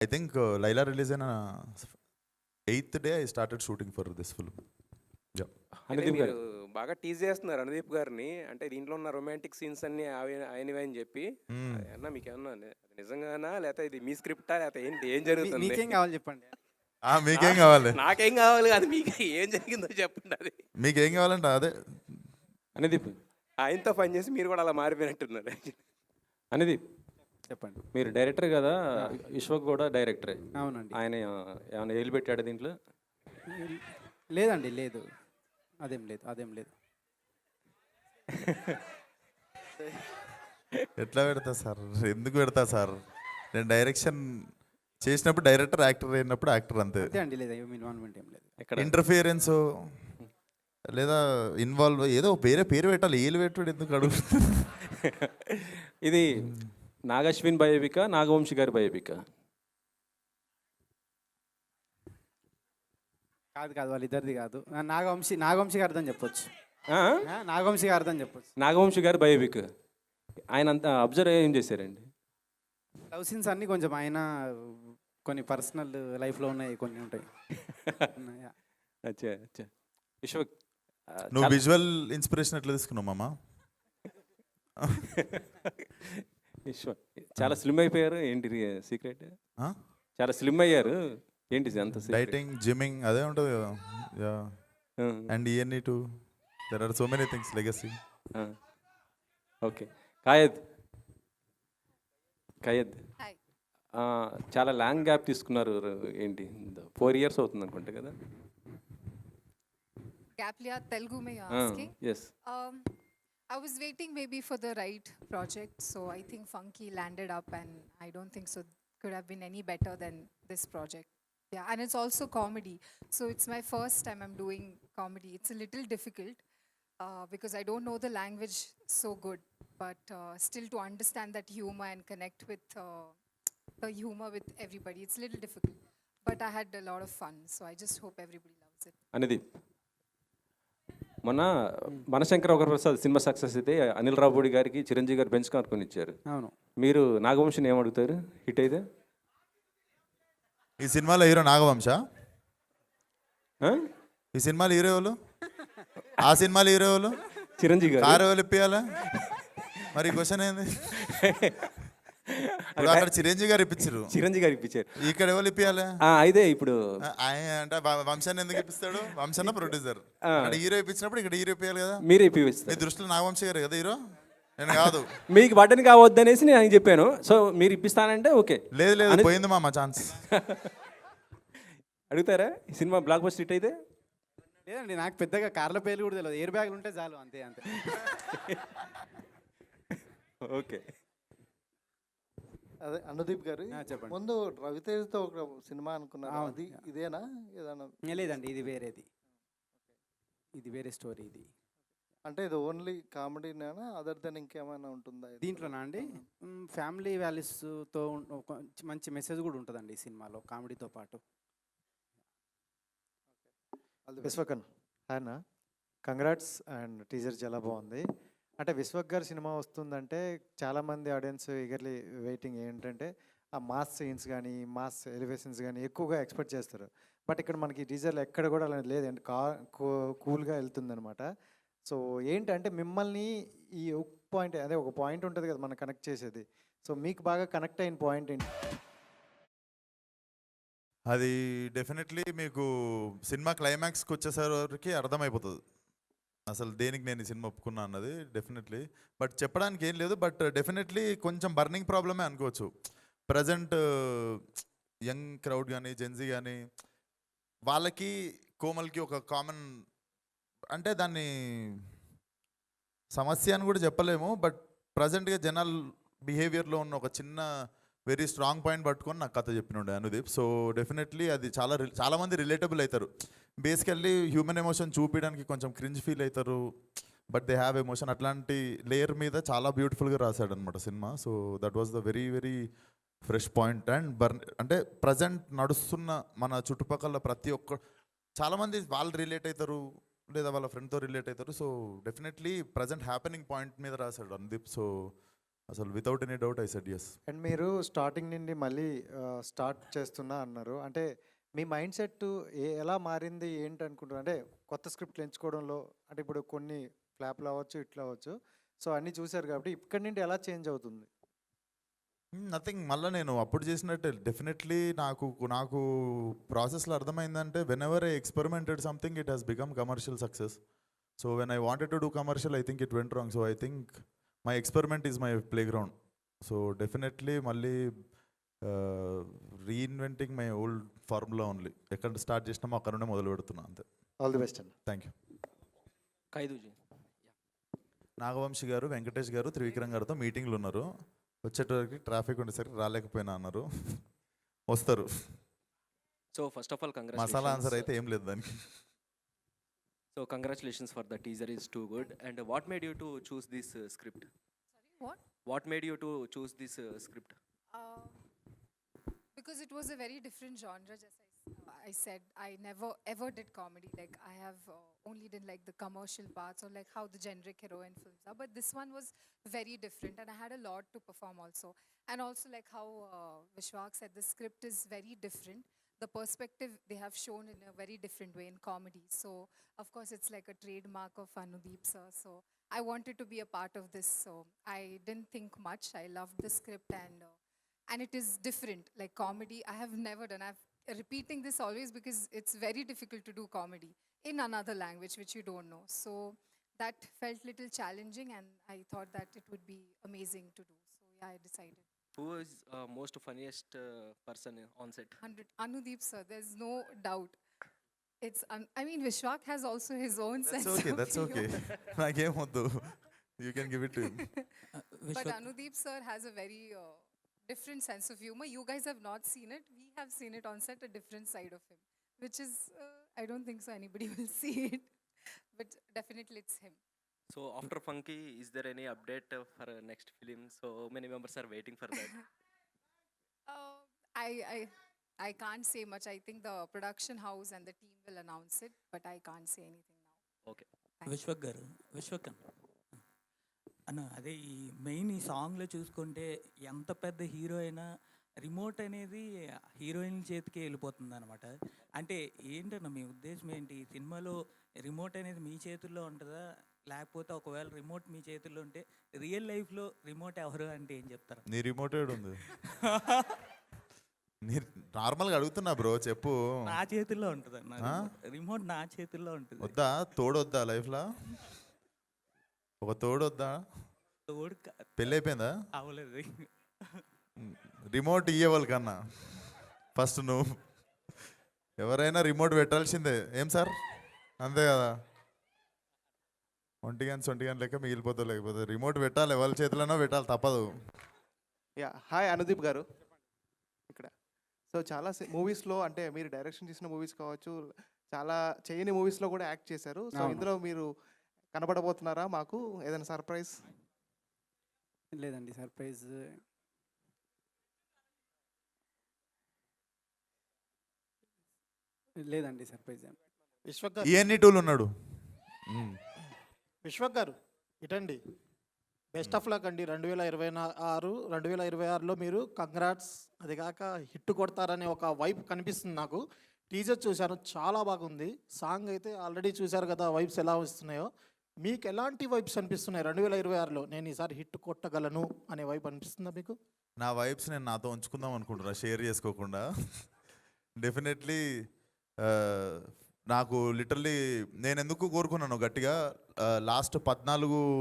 I think Laila release అయిన 8th day I started shooting for this film. Yeah. అంటే అనుదీప్ మీరు గారు బాగా టీజ్ చేస్తున్నారు అనుదీప్ గారిని. అంటే దీంట్లో ఉన్న రొమాంటిక్ సీన్స్ అన్ని ఆయనవే అని చెప్పి అన్న మీకు ఏమన్నా నిజంగానా లేకపోతే ఇది మీ స్క్రిప్టా లేకపోతే ఏంటి ఏం జరుగుతుంది? మీకేం కావాలి చెప్పండి. మీకేం కావాలి? నాకేం కావాలి అది మీకు ఏం జరిగిందో చెప్పండి. అది మీకేం కావాలంటే అదే. అనుదీప్ ఆయనతో పని చేసి మీరు కూడా అలా మారిపోయినట్టున్నారు. అనుదీప్ చెప్పండి. మీరు డైరెక్టర్ కదా, విశ్వక్ కూడా డైరెక్టరే. అవునండి. ఆయన ఏమైనా ఏలు పెట్టాడు దీంట్లో? లేదండి, లేదు, అదేం లేదు. ఎట్లా పెడతా సార్? ఎందుకు పెడతా సార్? నేను డైరెక్షన్ చేసినప్పుడు డైరెక్టర్, యాక్టర్ అయినప్పుడు యాక్టర్, అంతే. అంతే అండి, లేదు, ఏం ఇన్వాల్వ్మెంట్ ఏం లేదు. ఎక్కడ ఇంటర్ఫియరెన్స్ లేదా ఇన్వాల్వ్ ఏదో పేరు పెట్టాలి. ఏలు పెట్టుడు ఎందుకు అడుగుతుంది? ఇది నాగశ్విన్ బయోపిక, నాగవంశి గారి బయోపిక? కాదు, వాళ్ళిద్దరిది కాదు. నాగవంశి గారిదని చెప్పొచ్చు. నాగవంశి గారిదని చెప్పొచ్చు. నాగవంశి గారి బయోపిక్. ఆయన అంతా అబ్జర్వ్ ఏం చేశారండి? లవ్ సీన్స్ అన్నీ కొంచెం ఆయన కొన్ని పర్సనల్ లైఫ్లో ఉన్నాయి, కొన్ని ఉంటాయి. అచ్చా అచ్చా. విశ్వక్ నువ్వు విజువల్ ఇన్స్పిరేషన్ ఎట్లా తీసుకున్నావు మామ? విశ్వక్ చాలా స్లిమ్ అయిపోయారు, ఏంటి సీక్రెట్? చాలా స్లిమ్ అయ్యారు, ఏంటి అంత? డైటింగ్, జిమ్మింగ్ అదే ఉంటుంది కదా. అండ్ ఈఎన్ఈ to there are so many things legacy. Okay. కాయద్ హాయ్. చాలా లాంగ్ గ్యాప్ తీసుకున్నారు, ఏంటి? 4 years అవుతుంది అనుకుంటా కదా? Gap liya Telugu mein you're asking? Yes. I was waiting maybe for the right project, so I think Funky landed up, and I don't think so could have been any better than this project. Yeah, and it's also comedy, so it's my first time I'm doing comedy. It's a little difficult because I don't know the language so good, but still to understand that humor and connect with the humor with everybody, it's a little difficult. But I had a lot of fun, so I just hope everybody loves it. Anudeep, మొన్న మనశంకర Varaprasad cinema success అయితే అనిల్ రావుపూడి గారికి చిరంజీవి గారు bench కార్కొని ఇచ్చారు. అవును. మీరు నాగవంశిని ఏమడుగుతారు hit అయితే? ఈ సినిమాలో హీరో నాగవంశ. ఆ? ఈ సినిమాలో హీరో ఎవరు? ఆ సినిమాలో హీరో ఎవరు? చిరంజీవి గారు. కారు ఎవరు ఇప్పియాలా? మరి క్వశ్చన్ ఏంది? ఇప్పుడు అక్కడ చిరంజీవి గారు ఇప్పించారు, చిరంజీవి గారు ఇప్పించారు, ఇక్కడ ఎవరు ఇప్పియాలి? అయితే ఇప్పుడు అంటే వంశాన్ని ఎందుకు ఇప్పిస్తాడు? వంశన్న ప్రొడ్యూసర్, అంటే హీరో ఇప్పించినప్పుడు ఇక్కడ హీరో ఇప్పియాలి కదా. మీరే మీ ఇప్పిస్తారు. దృష్టిలో నాగవంశ గారు కదా హీరో, నేను కాదు. మీకు బటన్ కావద్దనేసి నేను ఆయనకి చెప్పాను, సో మీరు ఇప్పిస్తానంటే ఓకే. లేదు, పోయింది మామ ఛాన్స్. అడుగుతారా ఈ సినిమా బ్లాక్ బస్టర్ హిట్ అయితే? లేదండి, నాకు పెద్దగా కార్ల పేర్లు కూడా తెలియదు. ఎయిర్ బ్యాగులు ఉంటే చాలు, అంతే. ఓకే. అదే అనుదీప్ గారు, చెప్పండి. ముందు రవితేజతో ఒక సినిమా అనుకున్నారు, అది ఇదేనా ఏదైనా? లేదండి, ఇది వేరేది, ఇది వేరే స్టోరీ. ఇది అంటే ఇది ఓన్లీ కామెడీనేనా, అదర్ దెన్ ఇంకేమైనా ఉంటుందా దీంట్లోనా అండి? ఫ్యామిలీ వాల్యూస్తో ఒక మంచి మెసేజ్ కూడా ఉంటుందండి ఈ సినిమాలో, కామెడీతో పాటు. విశ్వకన్ ఆయన కంగ్రాట్స్, అండ్ టీజర్ చాలా బాగుంది. అంటే విశ్వక్ గారి సినిమా వస్తుందంటే చాలామంది ఆడియన్స్ ఈగర్లీ వెయిటింగ్. ఏంటంటే ఆ మాస్ సీన్స్ కానీ మాస్ ఎలివేషన్స్ కానీ ఎక్కువగా ఎక్స్పెక్ట్ చేస్తారు. బట్ ఇక్కడ మనకి టీజర్లో ఎక్కడ కూడా అలా లేదండి, కూల్గా వెళ్తుంది అనమాట. సో ఏంటంటే మిమ్మల్ని ఈ ఒక పాయింట్, అదే ఒక పాయింట్ ఉంటుంది కదా మనం కనెక్ట్ చేసేది. సో మీకు బాగా కనెక్ట్ అయిన పాయింట్ ఏంటి? అది డెఫినెట్లీ మీకు సినిమా క్లైమాక్స్కి వచ్చేసరికి అర్థమైపోతుంది అసలు దేనికి నేను ఈ సినిమా ఒప్పుకున్నా అన్నది. డెఫినెట్లీ బట్ చెప్పడానికి ఏం లేదు. బట్ డెఫినెట్లీ కొంచెం బర్నింగ్ ప్రాబ్లమే అనుకోవచ్చు. ప్రజెంట్ యంగ్ క్రౌడ్ కానీ జెన్జీ కానీ వాళ్ళకి కోమల్కి ఒక కామన్, అంటే దాన్ని సమస్య అని కూడా చెప్పలేము, బట్ ప్రజెంట్గా జనాల్ బిహేవియర్లో ఉన్న ఒక చిన్న వెరీ స్ట్రాంగ్ పాయింట్ పట్టుకొని నాకు కథ చెప్పినుండే అనుదీప్. సో డెఫినెట్లీ అది చాలామంది రిలేటబుల్ అవుతారు. బేసికల్లీ హ్యూమన్ ఎమోషన్ చూపించడానికి కొంచెం క్రింజ్ ఫీల్ అవుతారు, బట్ దే హ్యావ్ ఎమోషన్. అట్లాంటి లేయర్ మీద చాలా బ్యూటిఫుల్గా రాశాడు అనమాట cinema. So that was the very very fresh point. And అంటే ప్రజెంట్ నడుస్తున్న మన చుట్టుపక్కల ప్రతి ఒక్క చాలామంది వాళ్ళు రిలేట్ అవుతారు లేదా వాళ్ళ ఫ్రెండ్తో రిలేట్ అవుతారు. So definitely present happening point మీద రాశాడు అనుదీప్. సో అసలు without any doubt I said yes. And మీరు స్టార్టింగ్ నుండి మళ్ళీ స్టార్ట్ చేస్తున్నా అన్నారు. అంటే మీ మైండ్ సెట్ ఎలా మారింది ఏంటి అనుకుంటున్నారు? అంటే కొత్త స్క్రిప్ట్లు ఎంచుకోవడంలో అంటే ఇప్పుడు కొన్ని ఫ్లాప్లు అవ్వచ్చు, ఇట్లా అవ్వచ్చు. సో అన్నీ చూశారు కాబట్టి ఇక్కడి నుండి ఎలా చేంజ్ అవుతుంది? నథింగ్. మళ్ళీ నేను అప్పుడు చేసినట్టే డెఫినెట్లీ నాకు ప్రాసెస్లో అర్థమైందంటే whenever I experimented something it has become commercial success. So when I wanted to do commercial I think it went wrong. So I think my experiment is my playground. So definitely మళ్ళీ reinventing my old formula only. ఎక్కడ start చేసినామో అక్కడ నుండే మొదలు పెడుతున్నా అంతే. All the best అండి. Thank you. ఖైదూజీ. నాగవంశి గారు, వెంకటేష్ గారు, త్రివిక్రమ్ గారితో మీటింగ్లు ఉన్నారు. వచ్చేటప్పటికి ట్రాఫిక్ ఉండేసరికి రాలేకపోయినా అన్నారు. వస్తారు. So first of all masala answer అయితే ఏం లేదు దానికి. So congratulations for the teaser is too good. And what made you to choose this script? What? What made you to choose this script? Uh, because it was a very different genre. Just I said, I never ever did comedy. Like I have only did like the commercial parts or like how the generic heroine films are. But this one was very different, and I had a lot to perform also. And also like how Vishwak said, the script is very different. The perspective they have shown in a very different way in comedy. So of course it's like a trademark of Anudeep sir. So I wanted to be a part of this. So I didn't think much. I loved the script, and it is different, like comedy I have never done. I've repeating this always because it's very difficult to do comedy in another language which you don't know. So that felt little challenging, and I thought that it would be amazing to do. So yeah, I decided. Who is most funniest person on set? 100 Anudeep sir, there's no doubt. It's I mean Vishwak has also his own sense That's of okay. humor. నాకేం వద్దు. You can give it to him. But Anudeep sir has a very different sense of humor. You guys have not seen it. We have seen it on set, a different side of him, which is, I don't think so anybody will see it. But definitely it's him. So after Funky, is there any update for next film? So many members are waiting for that. I can't say much. I think the production house and the team will announce it, but I can't say anything now. Okay. Vishwak గారు, విశ్వక్ అన్న అదే ఈ main ఈ సాంగ్లో చూసుకుంటే ఎంత పెద్ద hero అయినా రిమోట్ అనేది హీరోయిన్ చేతికి వెళ్ళిపోతుంది అనమాట. అంటే ఏంటన్నా మీ ఉద్దేశం ఏంటి? ఈ సినిమాలో రిమోట్ అనేది మీ చేతుల్లో ఉంటుందా, లేకపోతే ఒకవేళ రిమోట్ మీ చేతుల్లో ఉంటే రియల్ లైఫ్లో రిమోట్ ఎవరు అంటే ఏం చెప్తారు? నీ రిమోటెడ్ ఉంది. నీ నార్మల్గా అడుగుతున్నా బ్రో, చెప్పు. నా చేతుల్లో ఉంటుంది అన్న, రిమోట్ నా చేతుల్లో ఉంటుంది. వద్దా తోడొద్దా లైఫ్లో? ఒక తోడొద్దా? తోడు పెళ్ళి అయిపోయిందా? అవ్వలేదు. రిమోట్ ఇయ్యేవాళ్ళు కన్నా ఫస్ట్ నువ్వు ఎవరైనా రిమోట్ పెట్టాల్సిందే. ఏం సార్, అంతే కదా? సొంటిగాని లెక్క మిగిలిపోతా, లేకపోతే రిమోట్ పెట్టాలి, ఎవరి చేతిలోనో పెట్టాలి, తప్పదు. యా, హాయ్ అనుదీప్ గారు ఇక్కడ. సో చాలా మూవీస్లో అంటే మీరు డైరెక్షన్ చేసిన మూవీస్ కావచ్చు, చాలా చేయని మూవీస్లో కూడా యాక్ట్ చేశారు. సో ఇందులో మీరు కనబడబోతున్నారా మాకు ఏదైనా సర్ప్రైజ్? లేదండి, సర్ప్రైజ్ లేదండి, సర్ప్రైజ్. విశ్వక్ గారు, ఇవన్నీ టూల్ ఉన్నాడు. విశ్వక్ గారు ఇటండి, బెస్ట్ ఆఫ్ లక్ అండి. 2026లో మీరు కంగ్రాట్స్. అది కాక హిట్ కొడతారనే ఒక వైబ్ కనిపిస్తుంది నాకు. టీజర్ చూశాను, చాలా బాగుంది. సాంగ్ అయితే ఆల్రెడీ చూశారు కదా, వైబ్స్ ఎలా వస్తున్నాయో. మీకు ఎలాంటి వైబ్స్ అనిపిస్తున్నాయి 2026లో? నేను ఈసారి హిట్ కొట్టగలను అనే వైబ్ అనిపిస్తుందా మీకు? నా వైబ్స్ నేను నాతో ఉంచుకుందాం అనుకుంటున్నా, షేర్ చేసుకోకుండా. డెఫినెట్లీ నాకు లిటరల్లీ నేను ఎందుకు కోరుకున్నాను గట్టిగా, లాస్ట్ 14